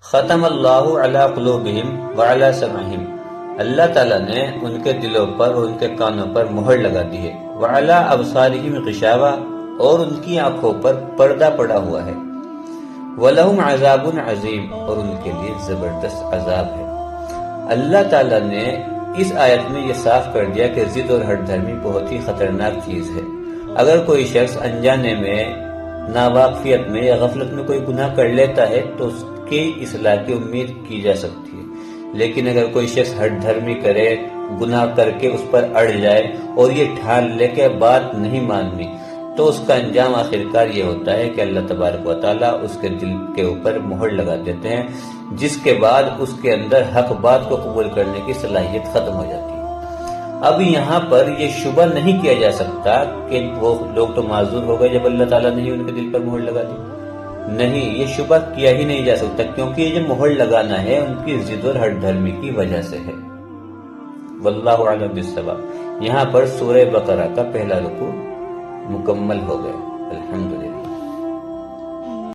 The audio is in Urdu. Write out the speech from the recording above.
ختم اللہ علی قلوبہم وعلی سمعہم، اللہ تعالیٰ نے ان کے دلوں پر اور ان کے کانوں پر مہر لگا دی ہے، وعلی ابصارہم غشاوہ، اور ان کی آنکھوں پر پردہ پڑا ہوا ہے، وَلَهُمْ عَذَابٌ عَظِيمٌ، اور ان کے لیے زبردست عذاب ہے۔ اللہ تعالیٰ نے اس آیت میں یہ صاف کر دیا کہ ضد اور ہٹ دھرمی بہت ہی خطرناک چیز ہے۔ اگر کوئی شخص انجانے میں، ناواقفیت میں یا غفلت میں کوئی گناہ کر لیتا ہے تو اس کی اصلاح کی امید کی جا سکتی ہے، لیکن اگر کوئی شخص ہٹ دھرمی کرے، گناہ کر کے اس پر اڑ جائے اور یہ ٹھان لے کہ بات نہیں ماننی، تو اس کا انجام آخرکار یہ ہوتا ہے کہ اللہ تبارک و تعالیٰ اس کے دل کے اوپر مہر لگا دیتے ہیں، جس کے بعد اس کے اندر حق بات کو قبول کرنے کی صلاحیت ختم ہو جاتی ہے۔ اب یہاں پر یہ شبہ نہیں کیا جا سکتا کہ وہ لوگ تو معذور ہو گئے جب اللہ تعالیٰ نے ان کے دل پر مہر لگا دی، نہیں، یہ شبہ کیا ہی نہیں جا سکتا، کیونکہ یہ جو مہر لگانا ہے ان کی ضد اور ہٹ دھرمی کی وجہ سے ہے۔ واللہ اعلم بالصواب۔ یہاں پر سورہ بقرہ کا پہلا رکوع مکمل ہو گیا۔ الحمدللہ۔